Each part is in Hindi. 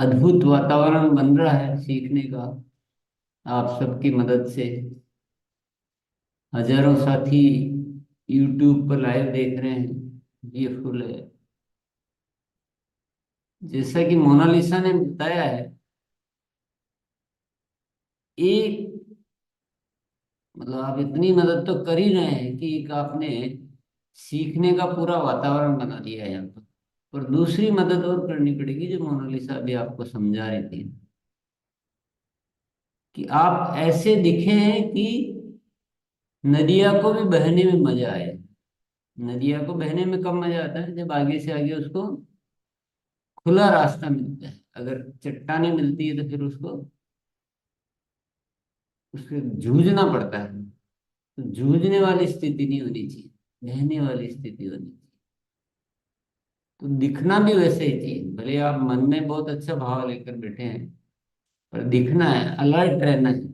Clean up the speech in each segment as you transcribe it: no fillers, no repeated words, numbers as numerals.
अद्भुत वातावरण बन रहा है सीखने का आप सबकी मदद से। हजारों साथी यूट्यूब पर लाइव देख रहे हैं, ये फुल है। जैसा कि मोनालिसा ने बताया है, एक मतलब आप इतनी मदद तो कर ही रहे हैं कि एक आपने सीखने का पूरा वातावरण बना दिया है यहाँ पर। और दूसरी मदद और करनी पड़ेगी, जो मोनालिसा अभी आपको समझा रही थी, कि आप ऐसे दिखें कि नदिया को भी बहने में मजा आए। नदिया को बहने में कब मजा आता है? जब आगे से आगे उसको खुला रास्ता मिलता है। अगर चट्टाने मिलती है तो फिर उसको उसके जूझना पड़ता है। तो जूझने वाली स्थिति नहीं होनी चाहिए, बहने वाली स्थिति होनी चाहिए। तो दिखना भी वैसे ही चाहिए, भले आप मन में बहुत अच्छा भाव लेकर बैठे हैं, पर दिखना है, अलर्ट रहना है।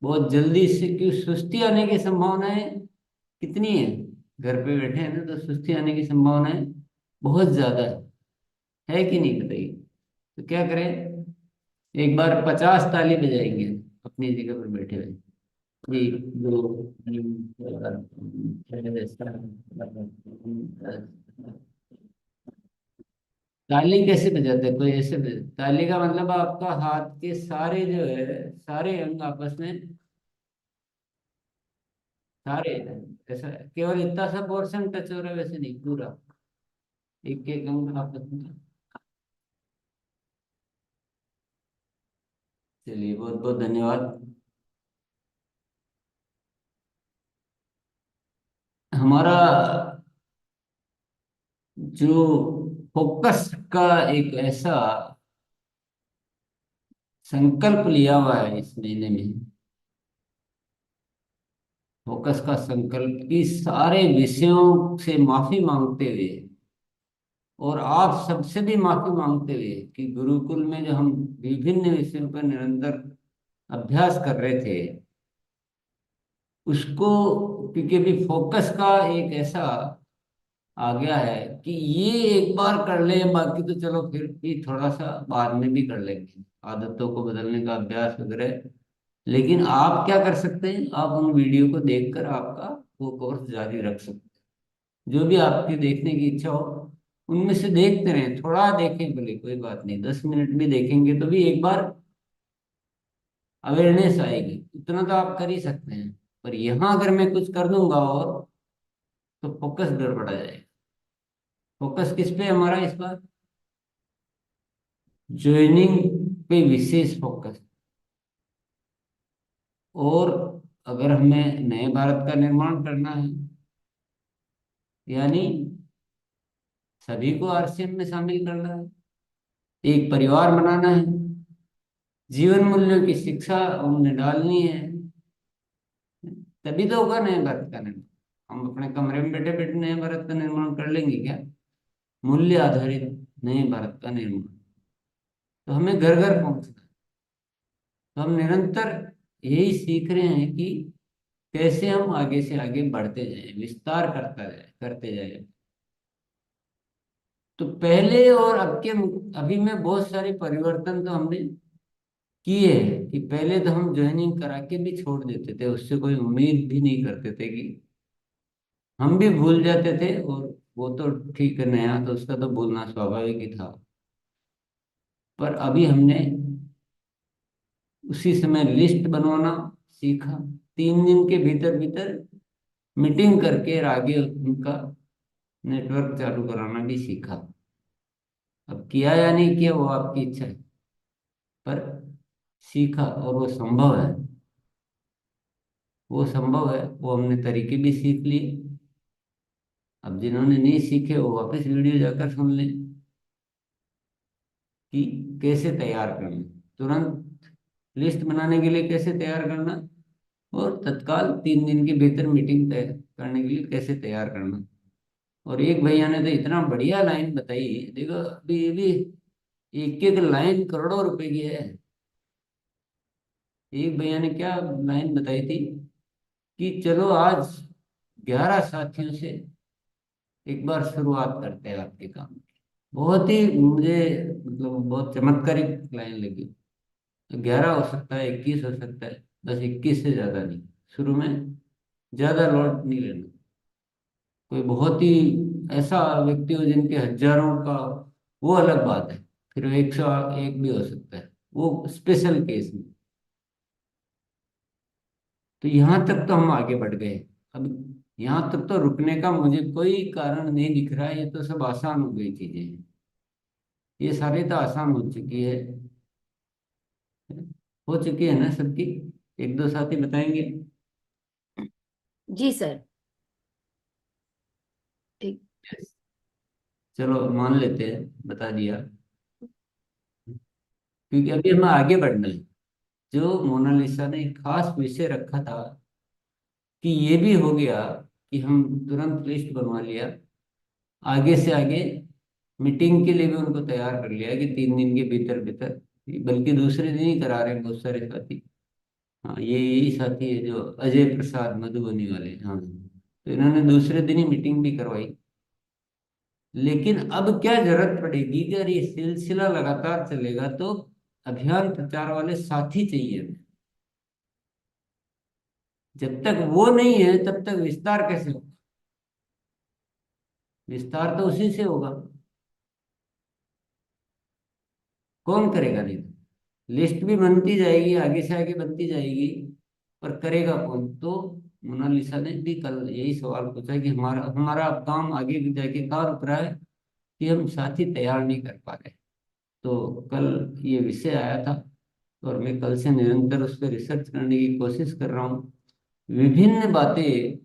बहुत जल्दी से, क्यों सुस्ती आने की संभावनाएं कितनी है? घर पे बैठे हैं ना, तो सुस्ती आने की संभावनाएं बहुत ज्यादा है कि नहीं, बताइए। तो क्या करें? एक बार 50 ताली बजाएंगे अपनी जगह पर बैठे हुए। एक, दो, तीन, चार, पाँच, छह, सात, ताली कैसे बजाते हैं? कोई ऐसे ताली का मतलब आपका हाथ के सारे जो है, सारे अंग आपस में, सारे, ऐसा केवल इतना सा पोर्शन टच हो रहा है, वैसे नहीं, पूरा एक एक अंग आपस में। चलिए, बहुत बहुत धन्यवाद। हमारा जो फोकस का एक ऐसा संकल्प लिया हुआ है इस महीने में, फोकस का संकल्प कि सारे विषयों से माफी मांगते हुए, और आप सबसे भी माफी मांगते हुए, कि गुरुकुल में जो हम विभिन्न विषयों पर निरंतर अभ्यास कर रहे थे, उसको, क्योंकि अभी फोकस का एक ऐसा आ गया है कि ये एक बार कर ले, बाकी तो चलो फिर भी थोड़ा सा बाद में भी कर लेंगे, आदतों को बदलने का अभ्यास वगैरह। लेकिन आप क्या कर सकते हैं? आप उन वीडियो को देखकर आपका वो कोर्स जारी रख सकते हैं। जो भी आपकी देखने की इच्छा हो, उनमें से देखते रहें, थोड़ा देखें, भले कोई बात नहीं, 10 मिनट भी देखेंगे तो भी एक बार अवेयरनेस आएगी। इतना तो आप कर ही सकते हैं। पर यहाँ अगर मैं कुछ कर दूंगा और, तो फोकस गड़बड़ा जाएगा। फोकस किस पे है हमारा इस बार? ज्वाइनिंग पे विशेष फोकस। और अगर हमें नए भारत का निर्माण करना है, यानी सभी को आरसीएम में शामिल करना है, एक परिवार बनाना है, जीवन मूल्यों की शिक्षा उनमें डालनी है, तभी तो होगा नए भारत का निर्माण। हम अपने कमरे में बैठे बैठे नए भारत का निर्माण कर लेंगे क्या? मूल्य आधारित नए भारत का निर्माण, तो हमें घर घर पहुंचना है। तो हम निरंतर यही सीख रहे हैं कि कैसे हम आगे से आगे बढ़ते जाएं, विस्तार करते जाएं। तो पहले और अब के, अभी में बहुत सारे परिवर्तन तो हमने किए हैं। कि पहले तो हम ज्वाइनिंग करा के भी छोड़ देते थे, उससे कोई उम्मीद भी नहीं करते थे, कि हम भी भूल जाते थे। और वो तो ठीक है, नया तो उसका तो भूलना स्वाभाविक ही था। पर अभी हमने उसी समय लिस्ट बनवाना सीखा, 3 दिन के भीतर भीतर मीटिंग करके और आगे उनका नेटवर्क चालू कराना भी सीखा। अब किया या नहीं किया वो आपकी इच्छा है, पर सीखा, और वो संभव है। वो संभव है, वो हमने तरीके भी सीख लिए। अब जिन्होंने नहीं सीखे वो वापस वीडियो जाकर सुन लें कि कैसे तैयार करना, तुरंत लिस्ट बनाने के लिए कैसे तैयार करना, और तत्काल 3 दिन के भीतर मीटिंग तय करने के लिए कैसे तैयार करना। और एक भैया ने तो इतना बढ़िया लाइन बताई, देखो अभी ये भी एक एक लाइन करोड़ों रुपए की है। एक भैया ने क्या लाइन बताई थी, कि चलो आज 11 साथियों से एक बार शुरुआत करते हैं आपके काम की। बहुत ही मुझे मतलब बहुत चमत्कारिक लाइन लगी। 11 हो सकता है, 21 हो सकता है, बस 21 से ज्यादा नहीं। शुरू में ज्यादा लोड नहीं लेना। कोई बहुत ही ऐसा व्यक्ति हो जिनके हजारों का, वो अलग बात है। फिर 101 भी हो सकता है, वो स्पेशल केस में। तो यहाँ तक तो हम आगे बढ़ गए। अब यहाँ तक तो रुकने का मुझे कोई कारण नहीं दिख रहा है। ये तो सब आसान हो गई चीजें हैं। ये सारी तो आसान हो चुकी है। हो चुकी है ना सबकी। एक दो साथी बताएंगे। जी सर। ठीक। चलो मान लेते हैं, बता दिया। क्योंकि अभी हमें आगे बढ़ना है। जो मोनालिसा ने एक खास विषय रखा था कि ये भी हो गया कि हम तुरंत लिस्ट बनवा लिया, आगे से आगे मीटिंग के लिए भी उनको तैयार कर लिया कि 3 दिन के भीतर भीतर, बल्कि दूसरे दिन ही करा रहे हैं बहुत सारे साथी। हाँ, ये यही साथी है जो अजय प्रसाद मधुबनी वाले, हाँ। तो इन्होंने दूसरे दिन ही मीटिंग भी करवाई। लेकिन अब क्या जरूरत पड़ेगी कि अगर ये सिलसिला लगातार चलेगा तो अभियान प्रचार वाले साथी चाहिए हमें। जब तक वो नहीं है तब तक विस्तार कैसे होगा? विस्तार तो उसी से होगा। कौन करेगा? नहीं तो लिस्ट भी बनती जाएगी, आगे से आगे बनती जाएगी, पर करेगा कौन? तो मोनालिसा ने भी कल यही सवाल पूछा कि हमारा हमारा अब काम आगे जाके कहाँ रुक रहा है कि हम साथी तैयार नहीं कर पा रहे। तो कल ये विषय आया था, और मैं कल से निरंतर उस पर रिसर्च करने की कोशिश कर रहा हूँ। विभिन्न बातें,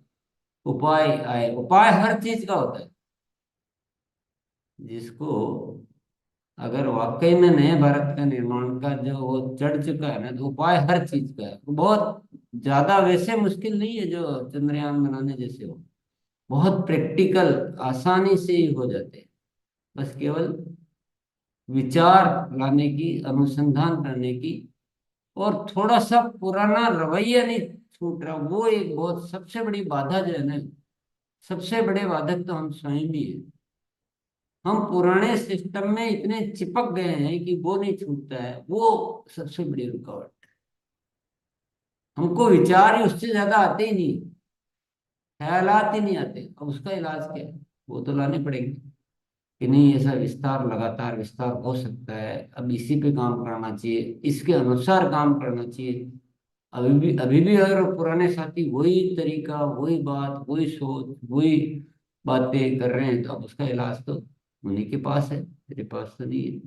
उपाय आए। उपाय हर चीज का होता है। जिसको, अगर वाकई में नए भारत का निर्माण का जो वो चढ़ चुका है ना, तो उपाय हर चीज का है। वो बहुत ज्यादा वैसे मुश्किल नहीं है जो चंद्रयान बनाने जैसे हो। बहुत प्रैक्टिकल, आसानी से ही हो जाते हैं। बस केवल विचार लाने की, अनुसंधान करने की, और थोड़ा सा पुराना रवैया नहीं छूट रहा। वो एक बहुत सबसे बड़ी बाधा जो है ना, सबसे बड़े बाधक तो हम स्वयं ही है। हम पुराने सिस्टम में इतने चिपक गए हैं कि वो नहीं छूटता है। वो सबसे बड़ी रुकावट। हमको विचार ही उससे ज्यादा आते ही नहीं, ख्यालात ही नहीं आते। अब उसका इलाज क्या है? वो तो लाने पड़ेंगे कि नहीं, ऐसा विस्तार, लगातार विस्तार हो सकता है, अब इसी पे काम करना चाहिए, इसके अनुसार काम करना चाहिए। अभी भी अगर पुराने साथी वही तरीका, वही बात, वही सोच, वही बातें कर रहे हैं, तो अब उसका इलाज तो उन्हीं के पास है, मेरे पास तो नहीं है।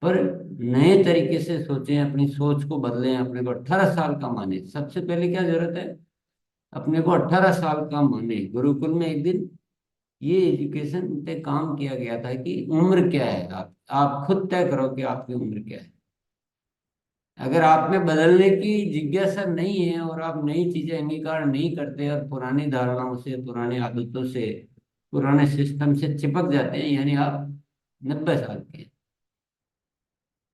पर नए तरीके से सोचें, अपनी सोच को बदलें, अपने को 18 साल का माने। सबसे पहले क्या जरूरत है? अपने को 18 साल का माने। गुरुकुल में एक दिन ये एजुकेशन पे काम किया गया था कि उम्र क्या है। आप खुद तय करो कि आपकी उम्र क्या है। अगर आप में बदलने की जिज्ञासा नहीं है और आप नई चीजें अंगीकार नहीं करते और पुरानी धारणाओं से, पुरानी आदतों से, पुराने सिस्टम से चिपक जाते हैं, यानी आप 90 साल के हैं।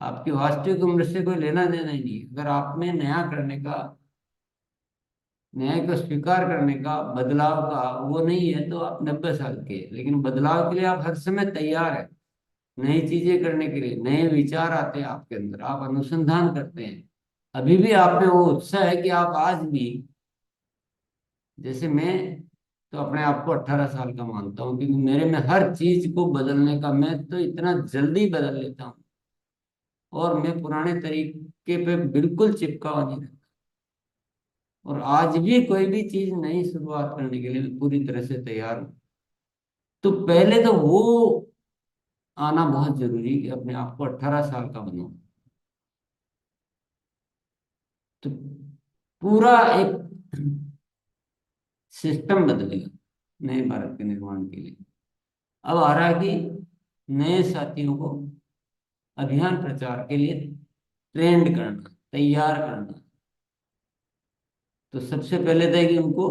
आपकी वास्तविक उम्र से कोई लेना देना ही नहीं है। अगर आप में नया करने का, न्याय को स्वीकार करने का, बदलाव का वो नहीं है, तो आप 90 साल के हैं। लेकिन बदलाव के लिए आप हर समय तैयार है। नई चीजें करने के लिए नए विचार आते हैं आपके अंदर, आप अनुसंधान करते हैं। अभी भी आप में वो उत्साह है कि आप आज भी, जैसे मैं तो अपने आप को 18 साल का मानता हूँ, क्योंकि मेरे में हर चीज को बदलने का, मैं तो इतना जल्दी बदल लेता हूँ। और मैं पुराने तरीके पे बिल्कुल चिपका हुआ नहीं रहता। और आज भी कोई भी चीज नई शुरुआत करने के लिए मैं पूरी तरह से तैयार हूँ। तो पहले तो वो आना बहुत जरूरी है कि अपने आप को 18 साल का बनाओ। तो पूरा एक सिस्टम बदलेगा नए भारत के निर्माण के लिए। अब आ रहा है कि नए साथियों को अभियान प्रचार के लिए ट्रेंड करना, तैयार करना। तो सबसे पहले था कि उनको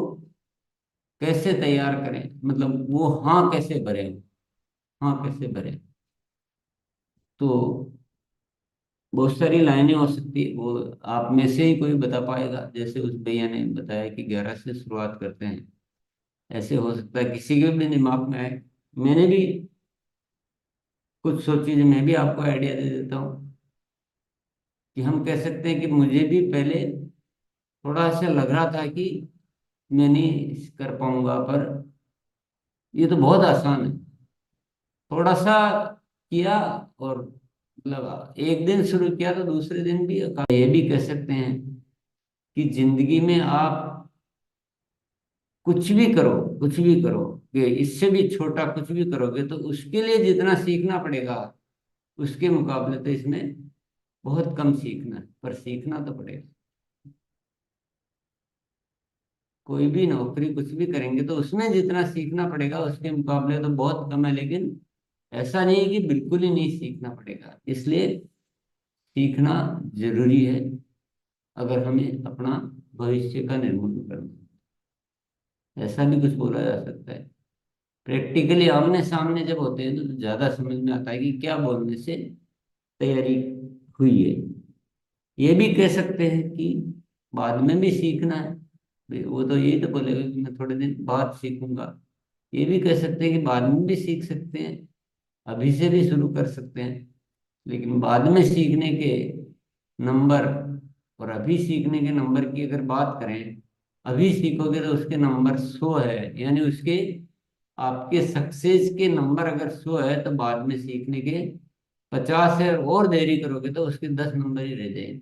कैसे तैयार करें, मतलब वो हाँ कैसे भरे, हाँ कैसे भरे। तो बहुत सारी लाइनें हो सकती है। वो आप में से ही कोई बता पाएगा। जैसे उस भैया ने बताया कि 11 से शुरुआत करते हैं, ऐसे हो सकता है किसी के भी दिमाग में आए। मैंने भी कुछ सोचिए, मैं भी आपको आइडिया दे देता हूँ कि हम कह सकते हैं कि मुझे भी पहले थोड़ा ऐसा लग रहा था कि मैं नहीं कर पाऊंगा, पर ये तो बहुत आसान है। थोड़ा सा किया, और मतलब एक दिन शुरू किया तो दूसरे दिन भी ये भी कह सकते हैं कि जिंदगी में आप कुछ भी करो, कुछ भी करो, कि इससे भी छोटा कुछ भी करोगे तो उसके लिए जितना सीखना पड़ेगा, उसके मुकाबले तो इसमें बहुत कम सीखना है, पर सीखना तो पड़ेगा। कोई भी नौकरी कुछ भी करेंगे तो उसमें जितना सीखना पड़ेगा उसके मुकाबले तो बहुत कम है, लेकिन ऐसा नहीं है कि बिल्कुल ही नहीं सीखना पड़ेगा। इसलिए सीखना जरूरी है, अगर हमें अपना भविष्य का निर्माण करना है। ऐसा भी कुछ बोला जा सकता है। प्रैक्टिकली आमने सामने जब होते हैं तो ज्यादा समझ में आता है कि क्या बोलने से तैयारी हुई है। ये भी कह सकते हैं कि बाद में भी सीखना है, भाई वो तो यही तो बोलेगा कि मैं थोड़े दिन बाद सीखूंगा। ये भी कह सकते हैं कि बाद में भी सीख सकते हैं, अभी से भी शुरू कर सकते हैं। लेकिन बाद में सीखने के नंबर और अभी सीखने के नंबर की अगर बात करें, अभी सीखोगे तो उसके नंबर 100 है, यानी उसके आपके सक्सेस के नंबर अगर 100 है तो बाद में सीखने के 50 है, और देरी करोगे तो उसके 10 नंबर ही रह जाएंगे।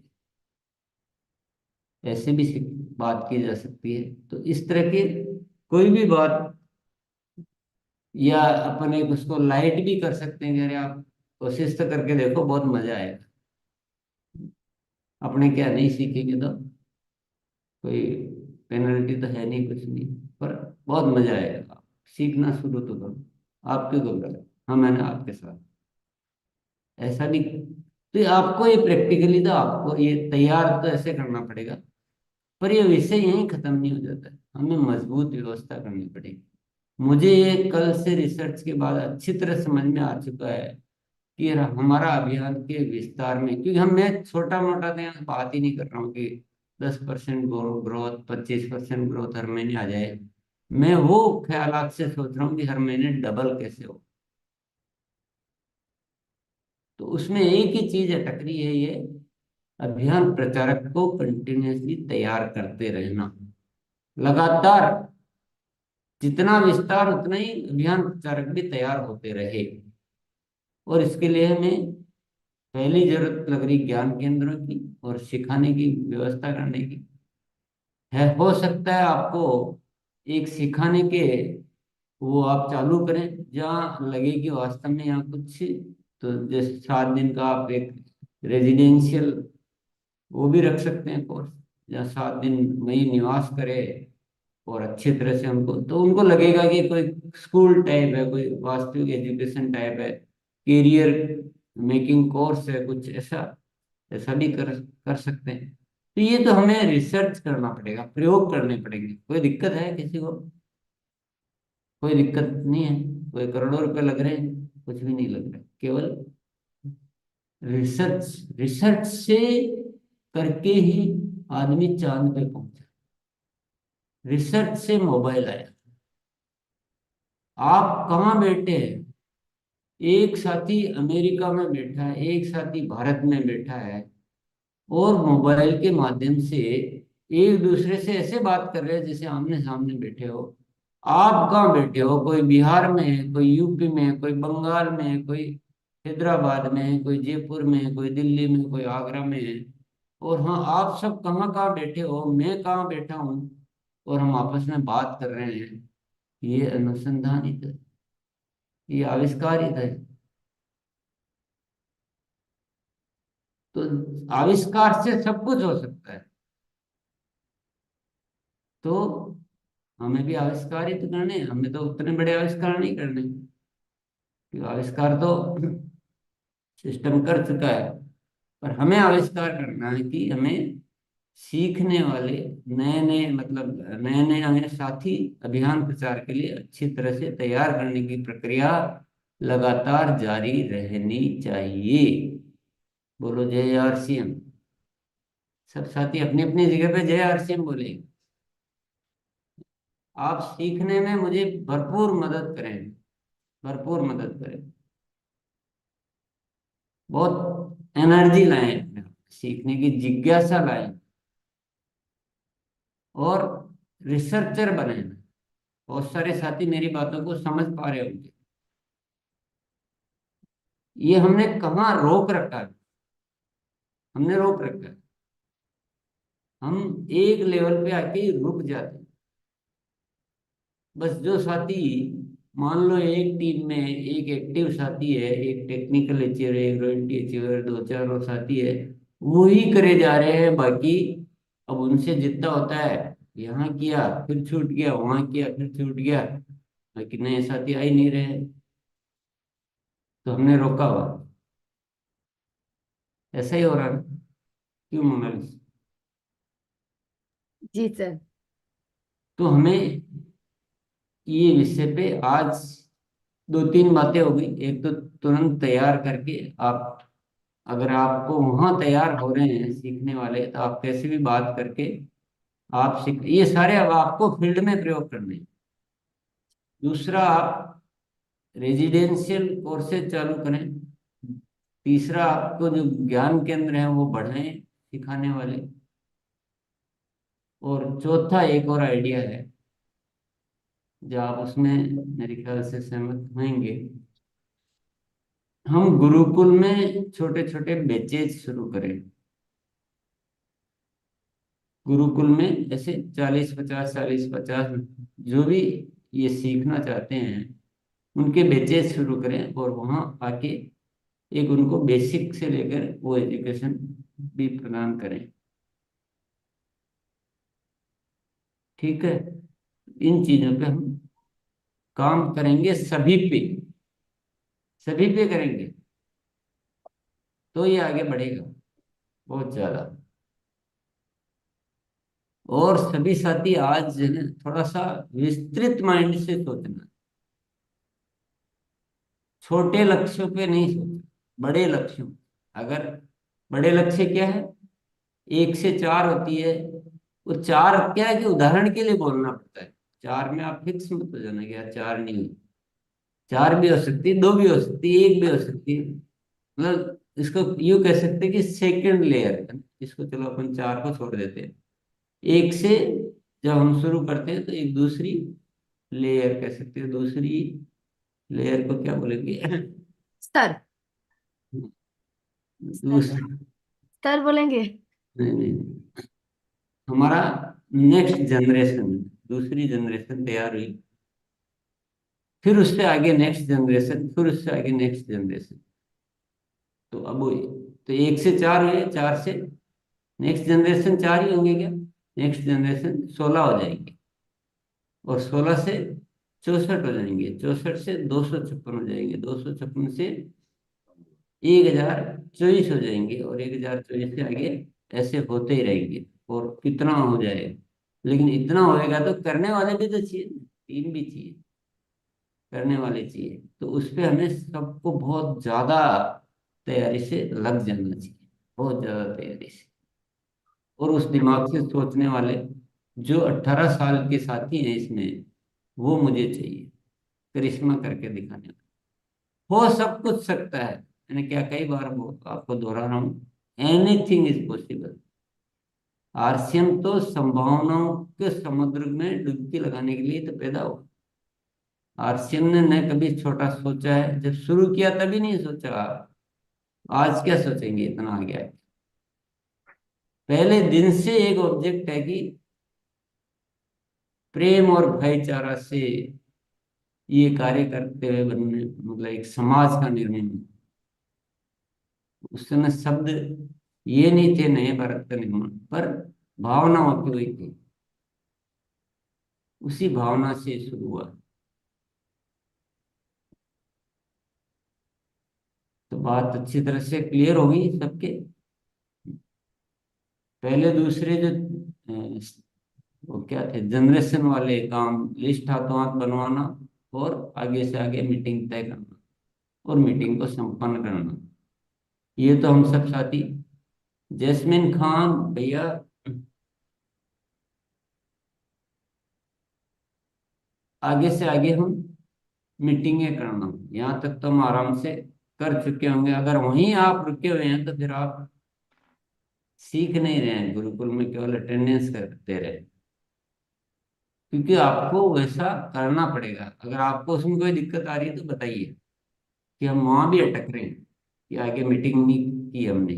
ऐसे भी बात की जा सकती है। तो इस तरह के कोई भी बात, या अपन एक उसको लाइट भी कर सकते हैं कि अरे आप कोशिश तो करके देखो, बहुत मजा आएगा। अपने क्या नहीं सीखेंगे तो कोई पेनल्टी तो है नहीं, कुछ नहीं, पर बहुत मजा आएगा। सीखना शुरू तो करो, आप क्यों घबराए, हाँ मैंने आपके साथ ऐसा भी। तो ये आपको ये प्रैक्टिकली तो आपको ये तैयार तो ऐसे करना पड़ेगा, पर ये विषय यहीं खत्म नहीं हो जाता है, हमें मजबूत व्यवस्था करनी पड़ेगी। मुझे ये कल से रिसर्च के बाद अच्छी तरह समझ में आ चुका है कि हमारा अभियान के विस्तार में, क्योंकि हम मैं छोटा मोटा तो यहाँ बात ही नहीं कर रहा हूँ कि 10% ग्रोथ, 25% ग्रोथ हर महीने आ जाए। मैं वो ख्यालात से सोच रहा हूँ कि हर महीने डबल कैसे हो। तो उसमें एक ही चीज अटक रही है, ये अभियान प्रचारक को कंटिन्यूअसली तैयार करते रहना, लगातार। जितना विस्तार उतना ही अभियान प्रचारक भी तैयार होते रहे। और इसके लिए हमें पहली जरूरत लग रही ज्ञान केंद्रों की और सिखाने की व्यवस्था करने की है। हो सकता है आपको एक सिखाने के वो आप चालू करें जहाँ लगे कि वास्तव में यहाँ कुछ, तो जैसे 7 दिन का आप एक रेजिडेंशियल वो भी रख सकते हैं कोर्स, जहाँ 7 दिन वही निवास करे और अच्छी तरह से हमको, तो उनको लगेगा कि कोई स्कूल टाइप है, कोई वास्तविक एजुकेशन टाइप है, कैरियर मेकिंग कोर्स है, कुछ ऐसा। ऐसा भी कर कर सकते हैं। तो ये तो हमें रिसर्च करना पड़ेगा, प्रयोग करने पड़ेंगे। कोई दिक्कत है किसी को? कोई दिक्कत नहीं है। कोई करोड़ों रुपए लग रहे हैं? कुछ भी नहीं लग रहा है, केवल रिसर्च। रिसर्च से करके ही आदमी चांद पे पहुंचा। रिसर्च से मोबाइल आया। आप कहाँ बैठे हैं? एक साथी अमेरिका में बैठा है, एक साथी भारत में बैठा है, और मोबाइल के माध्यम से एक दूसरे से ऐसे बात कर रहे हैं जैसे आमने सामने बैठे हो। आप कहाँ बैठे हो? कोई बिहार में है, कोई यूपी में है, कोई बंगाल में है, कोई हैदराबाद में है, कोई जयपुर में है, कोई दिल्ली में, कोई आगरा में है। और हाँ, आप सब कहाँ कहाँ बैठे हो, मैं कहाँ बैठा हूँ, और हम आपस में बात कर रहे हैं। ये अनुसंधान ही था, ये आविष्कार ही था। तो आविष्कार से सब कुछ हो सकता है। तो हमें भी आविष्कार ही तो करने हैं, हमें तो उतने बड़े आविष्कार नहीं करने, क्योंकि आविष्कार तो सिस्टम कर चुका है। पर हमें आविष्कार करना है कि हमें सीखने वाले नए नए, मतलब नए नए हमें साथी अभियान प्रचार के लिए अच्छी तरह से तैयार करने की प्रक्रिया लगातार जारी रहनी चाहिए। बोलो जय RCM। सब साथी अपनी अपनी जगह पे जय RCM बोले। आप सीखने में मुझे भरपूर मदद करें, भरपूर मदद करें। बहुत एनर्जी लाएं अपने आप में, सीखने की जिज्ञासा लाएं, और रिसर्चर बने। बहुत सारे साथी मेरी बातों को समझ पा रहे होंगे। ये हमने कहाँ रोक रखा है? हमने रोक रखा है, हम एक लेवल पे आके रुक जाते हैं। बस जो साथी, मान लो एक टीम में एक एक्टिव साथी है, एक टेक्निकल अचीवर है, एक रॉयल्टी अचीवर, दो चार और साथी है, वो ही करे जा रहे हैं बाकी। अब उनसे जितना होता है, यहाँ किया फिर छूट गया, वहां किया फिर छूट गया, बाकी नए साथी आ ही नहीं रहे। तो हमने रोका हुआ। ऐसा ही हो रहा है। क्यों मोनालिस? जी सर। तो हमें ये विषय पे आज दो तीन बातें हो गई। एक तो तुरंत तैयार करके आप, अगर आपको वहां तैयार हो रहे हैं सीखने वाले, तो आप कैसे भी बात करके आप सीख, ये सारे अब आपको फील्ड में प्रयोग करने हैं। दूसरा, आप रेजिडेंशियल कोर्सेज चालू करें। तीसरा, आपको जो ज्ञान केंद्र हैं वो बढ़ाएं सिखाने वाले। और चौथा एक और आइडिया है, जो आप उसमें मेरे ख्याल से सहमत होंगे। हम गुरुकुल में छोटे छोटे बैचेज शुरू करें। गुरुकुल में ऐसे 40 50, 40 50 जो भी ये सीखना चाहते हैं, उनके बैचेज शुरू करें, और वहाँ आके एक उनको बेसिक से लेकर वो एजुकेशन भी प्रदान करें। ठीक है? इन चीजों पे हम काम करेंगे, सभी पे, सभी पे करेंगे, तो ये आगे बढ़ेगा बहुत ज्यादा। और सभी साथी आज जो है ना, थोड़ा सा विस्तृत माइंड से सोचना। छोटे लक्ष्यों पे नहीं सोचना, बड़े लक्ष्यों। अगर बड़े लक्ष्य क्या है, 1 से 4 होती है। वो चार क्या है कि उदाहरण के लिए बोलना पड़ता है। चार में आप फिक्स मत हो जाना कि यार चार नहीं हुई। चार भी हो सकती है, दो भी हो सकती है, एक भी हो सकती है। मतलब इसको यूं कह सकते हैं कि सेकंड लेयर है। इसको चलो अपन चार को छोड़ देते हैं। एक से जब हम शुरू करते हैं तो एक दूसरी लेयर कह सकते हैं। दूसरी लेयर को क्या बोलेंगे? सर। सर। दूसरा, सर बोलेंगे। नहीं नहीं नहीं। हमारा नेक्स्ट जनरेशन, दूसरी जनरेशन तैयार हुई, फिर उससे आगे नेक्स्ट जनरेशन, फिर उससे आगे नेक्स्ट जनरेशन। तो अब तो 1 से 4 हुए, 4 से नेक्स्ट जनरेशन 4 ही होंगे क्या? नेक्स्ट जनरेशन 16 हो जाएंगे, और 16 से 64 हो जाएंगे, 64 से 256 हो जाएंगे, 256 से 1024 हो जाएंगे, और 1024 से आगे ऐसे होते ही रहेंगे। और कितना हो जाएगा? लेकिन इतना होएगा तो करने वाले भी तो चाहिए, टीम भी चाहिए, करने वाले चाहिए। तो उस पे हमें सबको बहुत ज्यादा तैयारी से लग जाना चाहिए, बहुत ज्यादा तैयारी से। और उस दिमाग से सोचने वाले जो 18 साल के साथी हैं इसमें, वो मुझे चाहिए, करिश्मा करके दिखाने वाले। हो सब कुछ सकता है, मैंने क्या कई बार आपको दोहरा रहा हूँ, एनीथिंग इज पॉसिबल। आरसीएम तो संभावनाओं के समुद्र में डुबकी लगाने के लिए तो पैदा हुआ। आरसीएम ने न कभी छोटा सोचा है, जब शुरू किया तभी नहीं सोचा। आज क्या सोचेंगे, इतना आ गया है। पहले दिन से एक ऑब्जेक्ट है कि प्रेम और भाईचारा से ये कार्य करते हुए बनने, मतलब एक समाज का निर्माण। उस समय शब्द ये नहीं थे, नए भारत का निर्माण, पर भावना होती हुई थी। उसी भावना से शुरू हुआ। तो बात अच्छी तरह से क्लियर होगी सबके। पहले दूसरे जो वो क्या थे, जनरेशन वाले काम, लिस्ट हाथों हाथ बनवाना, और आगे से आगे मीटिंग तय करना, और मीटिंग को संपन्न करना। ये तो हम सब साथी, जैस्मिन खान भैया, आगे से आगे हम मीटिंगें करना, यहाँ तक तो हम आराम से कर चुके होंगे। अगर वहीं आप रुके हुए हैं तो फिर आप सीख नहीं रहे हैं, गुरुकुल में केवल अटेंडेंस करते रहे। क्योंकि आपको वैसा करना पड़ेगा। अगर आपको उसमें कोई दिक्कत आ रही है तो बताइए, कि हम वहां भी अटक रहे हैं, कि आगे मीटिंग नहीं की हमने।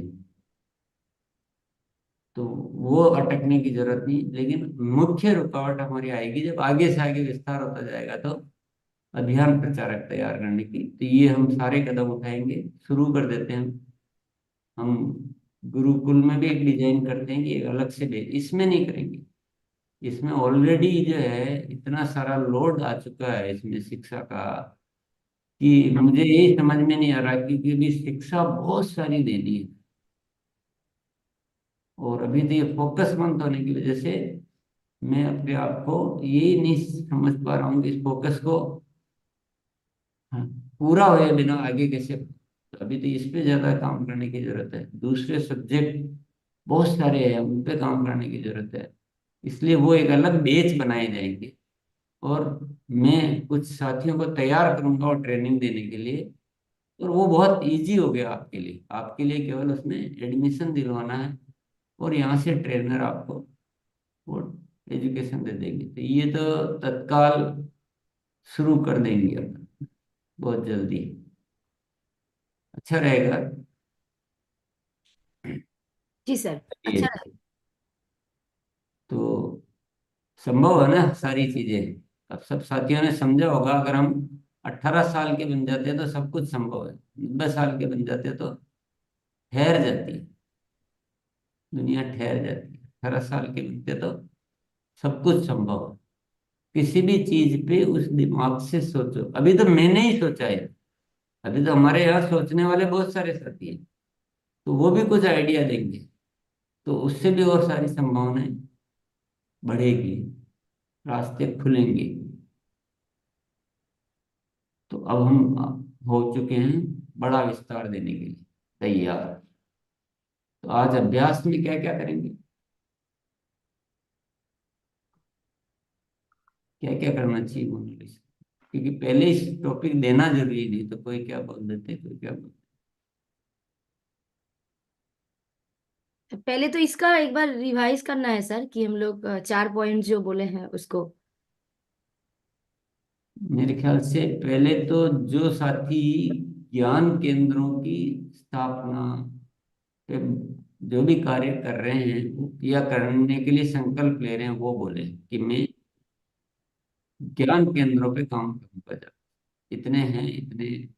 तो वो अटकने की जरूरत नहीं, लेकिन मुख्य रुकावट हमारी आएगी जब आगे से आगे विस्तार होता जाएगा, तो अभियान प्रचारक तैयार करने की। तो ये हम सारे कदम उठाएंगे, शुरू कर देते हैं। हम गुरुकुल में भी एक डिजाइन करते हैं कि एक अलग से डे इसमें नहीं करेंगे। इसमें ऑलरेडी जो है इतना सारा लोड आ चुका है इसमें शिक्षा का, कि मुझे ये समझ में नहीं आ रहा, क्योंकि अभी शिक्षा बहुत सारी देनी है। और अभी तो ये फोकस बंद होने की वजह से मैं अपने आप को यही नहीं समझ पा रहा हूँ कि इस फोकस को, हाँ, पूरा हुए बिना आगे कैसे। तो अभी तो इस पे ज्यादा काम करने की जरूरत है। दूसरे सब्जेक्ट बहुत सारे हैं, उन पे काम करने की जरूरत है। इसलिए वो एक अलग बैच बनाए जाएंगे। और मैं कुछ साथियों को तैयार करूंगा और ट्रेनिंग देने के लिए। और वो बहुत इजी हो गया आपके लिए। आपके लिए केवल उसमें एडमिशन दिलवाना है, और यहाँ से ट्रेनर आपको वो एजुकेशन दे देंगे। तो ये तो तत्काल शुरू कर देंगे अपन, बहुत जल्दी। अच्छा रहेगा। जी सर, ये अच्छा रहे। तो संभव है ना सारी चीजें। अब सब साथियों ने समझा होगा, अगर हम 18 साल के बन जाते हैं तो सब कुछ संभव है। 90 साल के बन जाते हैं तो ठहर जाती है दुनिया, ठहर जाती है। 18 साल के बनते तो सब कुछ संभव है। किसी भी चीज पे उस दिमाग से सोचो। अभी तो मैंने ही सोचा है। अभी तो हमारे यहाँ सोचने वाले बहुत सारे साथी हैं, तो वो भी कुछ आइडिया देंगे। तो उससे भी और सारी संभावनाएं बढ़ेगी, रास्ते खुलेंगे। तो अब हम हो चुके हैं बड़ा विस्तार देने के लिए तैयार। तो आज अभ्यास में क्या क्या करेंगे, क्या क्या करना चाहिए मोनालिसा? क्योंकि पहले इस टॉपिक देना जरूरी नहीं, तो कोई क्या बोल देते, कोई क्या बोल। पहले तो इसका एक बार रिवाइज करना है सर, कि हम लोग 4 पॉइंट जो बोले हैं उसको। मेरे ख्याल से पहले तो जो साथी ज्ञान केंद्रों की स्थापना पे जो भी कार्य कर रहे हैं या करने के लिए संकल्प ले रहे हैं, वो बोले कि मैं ज्ञान केंद्रों पे काम करूंगा। इतने हैं, इतने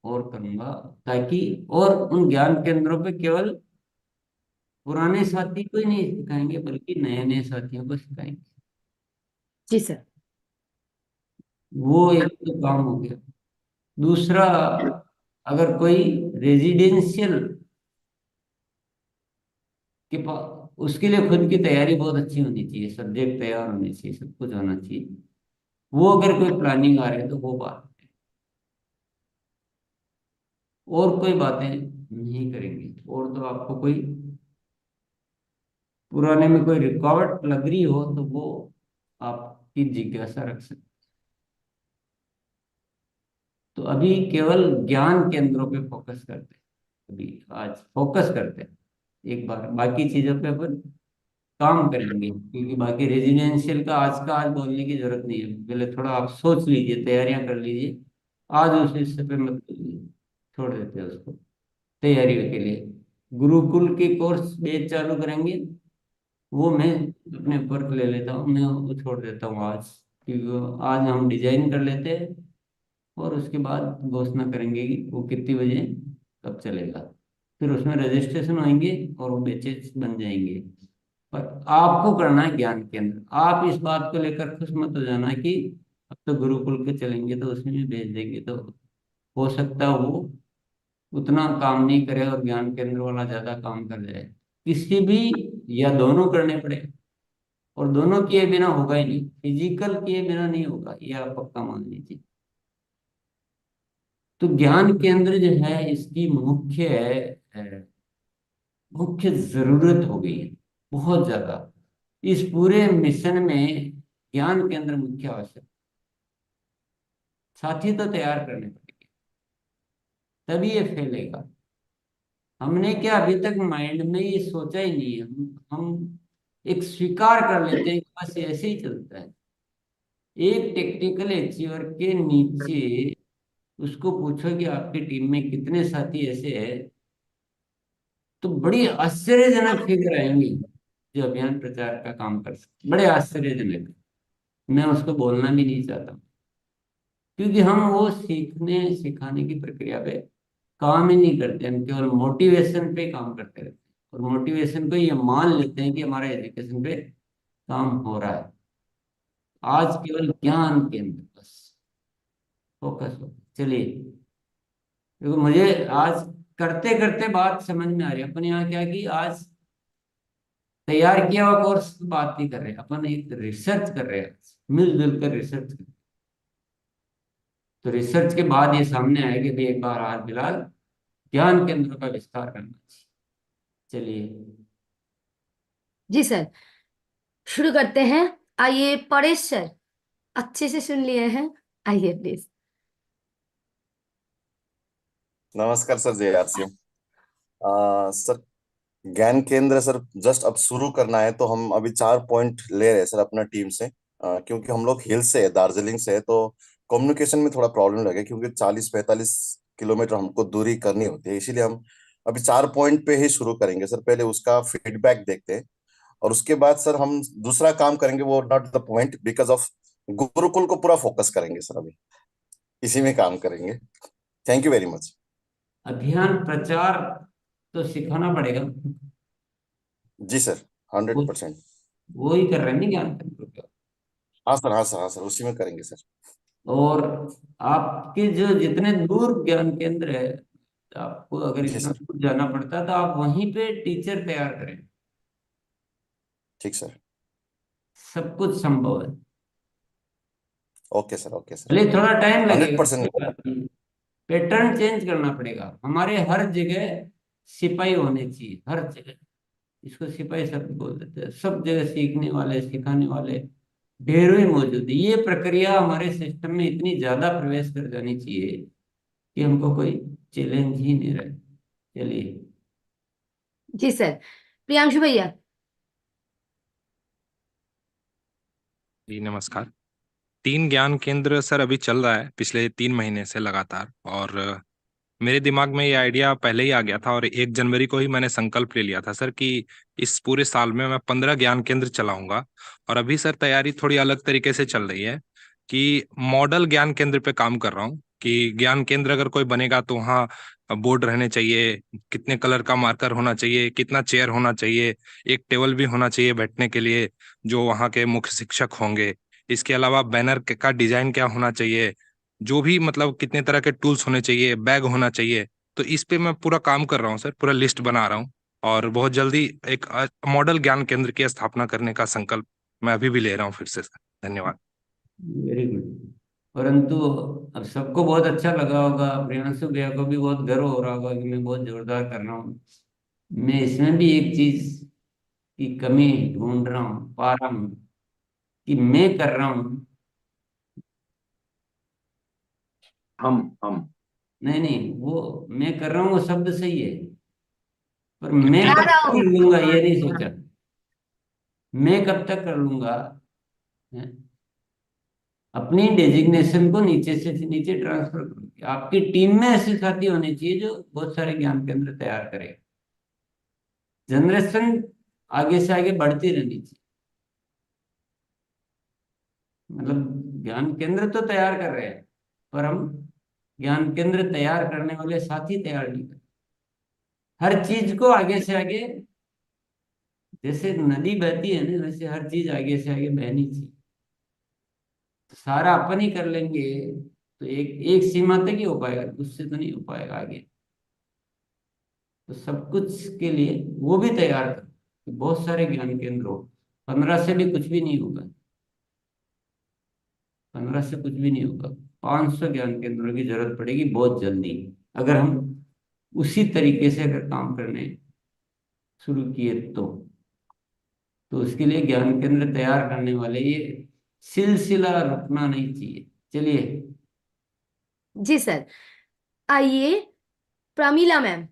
और करूंगा, ताकि और उन ज्ञान केंद्रों पे केवल पुराने साथी को ही नहीं सिखाएंगे, बल्कि नए नए साथियों को सिखाएंगे। जी सर। वो एक तो काम हो गया। दूसरा, अगर कोई रेजिडेंशियल के पास, उसके लिए खुद की तैयारी बहुत अच्छी होनी चाहिए, सब्जेक्ट तैयार होने चाहिए, सब कुछ होना चाहिए। वो अगर कोई प्लानिंग आ रही है तो वो बात है। और कोई बातें नहीं करेंगे। और तो आपको कोई पुराने में कोई रुकावट लग रही हो तो वो आपकी जिज्ञासा रख सकते। तो अभी केवल ज्ञान केंद्रों पे फोकस करते हैं। अभी आज फोकस करते हैं। एक बार बाकी चीजों पे अपन काम करेंगे, क्योंकि बाकी रेजिडेंशियल का आज बोलने की जरूरत नहीं है। पहले थोड़ा आप सोच लीजिए, तैयारियां कर लीजिए। आज उस हिस्से पे मत बोलिए, छोड़ देते हैं उसको तैयारियों के लिए। गुरुकुल के कोर्स बैच चालू करेंगे, वो मैं अपने ऊपर ले लेता हूँ, मैं वो छोड़ देता हूँ आज। क्योंकि आज हम डिजाइन कर लेते हैं, और उसके बाद घोषणा करेंगे कि वो कितनी बजे कब चलेगा। फिर उसमें रजिस्ट्रेशन होंगे और वो बैचेस बन जाएंगे। पर आपको करना है ज्ञान केंद्र। आप इस बात को लेकर खुश मत हो जाना कि अब तो गुरुकुल के चलेंगे तो उसमें भी भेज देंगे, तो हो सकता है वो उतना काम नहीं करे और ज्ञान केंद्र वाला ज्यादा काम कर जाए। किसी भी, या दोनों करने पड़े। और दोनों किए बिना होगा ही नहीं, फिजिकल किए बिना नहीं होगा, ये आप पक्का मान लीजिए। तो ज्ञान केंद्र जो है इसकी मुख्य जरूरत हो गई है, बहुत ज्यादा। इस पूरे मिशन में ज्ञान केंद्र मुख्य आवश्यक। साथी तो तैयार करने पड़ेंगे। तभी ये फैलेगा। हमने क्या अभी तक माइंड में ये सोचा ही नहीं है। हम एक स्वीकार कर लेते हैं कि बस ऐसे ही चलता है। एक टेक्निकल अचीवर के नीचे उसको पूछो कि आपकी टीम में कितने साथी ऐसे हैं, तो बड़ी आश्चर्यजनक फिगर आएंगी जो अभियान प्रचार का काम कर सकते, बड़े आश्चर्यजनक। मैं उसको बोलना भी नहीं चाहता, क्योंकि हम वो सीखने सिखाने की प्रक्रिया पे काम ही नहीं करते। हम केवल मोटिवेशन पे काम करते रहते हैं, और मोटिवेशन को ये मान लेते हैं कि हमारा एजुकेशन पे काम हो रहा है। आज केवल ज्ञान केंद्र बस फोकस हो। चलिए, देखो मुझे आज करते करते बात समझ में आ रही है। अपन यहाँ क्या कि आज तैयार किया हुआ कोर्स की बात नहीं कर रहे, अपन एक रिसर्च कर रहे हैं, मिलजुल कर रिसर्च कर। तो रिसर्च के बाद ये सामने आएगा कि भाई एक बार आज फिलहाल ज्ञान केंद्र का विस्तार करना चाहिए। चलिए। जी सर, शुरू करते हैं। आइए परेश सर, अच्छे से सुन लिए हैं, आइए प्लीज। नमस्कार सर, जय आरसीएम। सर, ज्ञान केंद्र सर जस्ट अब शुरू करना है, तो हम अभी 4 पॉइंट ले रहे हैं सर अपना टीम से। क्योंकि हम लोग हिल से है, दार्जिलिंग से है, तो कम्युनिकेशन में थोड़ा प्रॉब्लम लगे, क्योंकि 40-45 किलोमीटर हमको दूरी करनी होती है। इसीलिए हम अभी 4 पॉइंट पे ही शुरू करेंगे सर। पहले उसका फीडबैक देखते हैं, और उसके बाद सर हम दूसरा काम करेंगे, वो not the point because of Gurukul को पूरा फोकस करेंगे सर। अभी इसी में काम करेंगे। Thank you very much. अभियान प्रचार तो सिखाना पड़ेगा। जी सर, वो 100%। वो ही कर रहे हैं ना ज्ञान केंद्र का। हाँ सर, हाँ सर, हाँ सर, उसी में करेंगे सर। और आपके जो जितने दूर ज्ञान केंद्र है, आपको अगर जी इतना सर। दूर जाना पड़ता है तो आप वहीं पे टीचर तैयार करें। ठीक सर। सब कुछ संभव है। Okay sir, okay sir. भले थोड़ा टाइम हंड्रेड लगेगा, कोई परसेंट बात नहीं। पैटर्न चेंज करना पड़ेगा। हमारे हर जगह सिपाही होने चाहिए, हर जगह। इसको सिपाही शब्द बोल देते हैं। सब जगह सीखने वाले सिखाने वाले ढेरों ही मौजूद है। ये प्रक्रिया हमारे सिस्टम में इतनी ज्यादा प्रवेश कर जानी चाहिए कि हमको कोई चैलेंज ही नहीं रहे। चलिए। जी सर, प्रियांशु भैया। जी नमस्कार। 3 ज्ञान केंद्र सर अभी चल रहा है पिछले 3 महीने से लगातार, और मेरे दिमाग में ये आइडिया पहले ही आ गया था, और 1 जनवरी को ही मैंने संकल्प ले लिया था सर कि इस पूरे साल में मैं 15 ज्ञान केंद्र चलाऊंगा। और अभी सर तैयारी थोड़ी अलग तरीके से चल रही है कि मॉडल ज्ञान केंद्र पे काम कर रहा हूँ, कि ज्ञान केंद्र अगर कोई बनेगा तो वहाँ बोर्ड रहने चाहिए, कितने कलर का मार्कर होना चाहिए, कितना चेयर होना चाहिए, एक टेबल भी होना चाहिए बैठने के लिए जो वहाँ के मुख्य शिक्षक होंगे। इसके अलावा बैनर का डिजाइन क्या होना चाहिए, जो भी मतलब कितने तरह के टूल्स होने चाहिए, बैग होना चाहिए। तो इस पे मैं पूरा काम कर रहा हूँ सर, पूरा लिस्ट बना रहा हूँ, और बहुत जल्दी एक मॉडल ज्ञान केंद्र की स्थापना करने का संकल्प मैं अभी भी ले रहा हूँ फिर से सर। धन्यवाद। Very good. परंतु अब सबको बहुत अच्छा लगा होगा, प्रियांशु भैया को भी बहुत गर्व हो रहा होगा कि मैं बहुत जोरदार कर रहा हूँ। मैं इसमें भी एक चीज की कमी ढूंढ रहा हूँ, पा रहा हूँ कि मैं कर रहा हूँ। हम नहीं नहीं, वो मैं कर रहा हूँ वो शब्द सही है, पर मैं करा कब रहा तक कर हूँ। लूंगा ये नहीं सोचा। मैं कब तक कर लूंगा, हैं? अपनी डेजिग्नेशन को नीचे से नीचे ट्रांसफर करूंगी। आपकी टीम में ऐसे साथी होने चाहिए जो बहुत सारे ज्ञान केंद्र तैयार करे। जनरेशन आगे से आगे बढ़ती रहनी चाहिए। मतलब ज्ञान केंद्र तो तैयार कर रहे हैं, पर हम ज्ञान केंद्र तैयार करने वाले साथी तैयार नहीं कर। हर चीज को आगे से आगे, जैसे नदी बहती है ना, वैसे हर चीज आगे से आगे बहनी चाहिए। सारा अपन ही कर लेंगे तो एक एक सीमा तक ही हो पाएगा, उससे तो नहीं हो पाएगा आगे। तो सब कुछ के लिए वो भी तैयार कर कि बहुत सारे ज्ञान केंद्र हो। 15 से भी कुछ भी नहीं होगा। 15 से कुछ भी नहीं होगा। 500 ज्ञान केंद्रों की जरूरत पड़ेगी बहुत जल्दी, अगर हम उसी तरीके से अगर काम करने शुरू किए तो उसके लिए ज्ञान केंद्र तैयार करने वाले ये सिलसिला रुकना नहीं चाहिए। चलिए। जी सर, आइए प्रमीला मैम,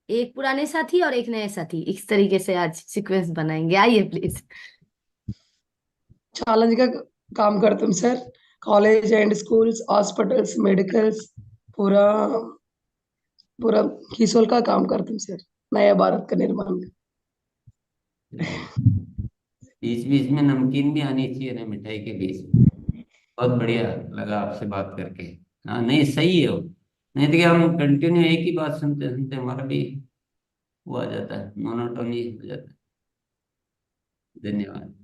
एक पुराने साथी और एक नए साथी, इस तरीके से आज सीक्वेंस बनाएंगे। आइए प्लीज। ఛాలెంజ్ గా काम करते हैं sir. College and schools, hospitals, medicals, पूरा पूरा किसोल का काम करते हैं सर, नया भारत का निर्माण का। बीच बीच में नमकीन भी आनी चाहिए ना मिठाई के बीच में। बहुत बढ़िया लगा आपसे बात करके। हाँ नहीं सही है वो, नहीं तो क्या हम कंटिन्यू एक ही बात सुनते सुनते हमारा भी वो आ जाता है, मोनोटोनी हो जाता है। धन्यवाद।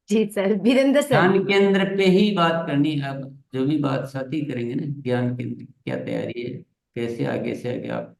जी सर। वीरेंद्र सर। ज्ञान केंद्र पे ही बात करनी है अब, जो भी बात साथी करेंगे ना, ज्ञान केंद्र की क्या तैयारी है, कैसे आगे से आगे आप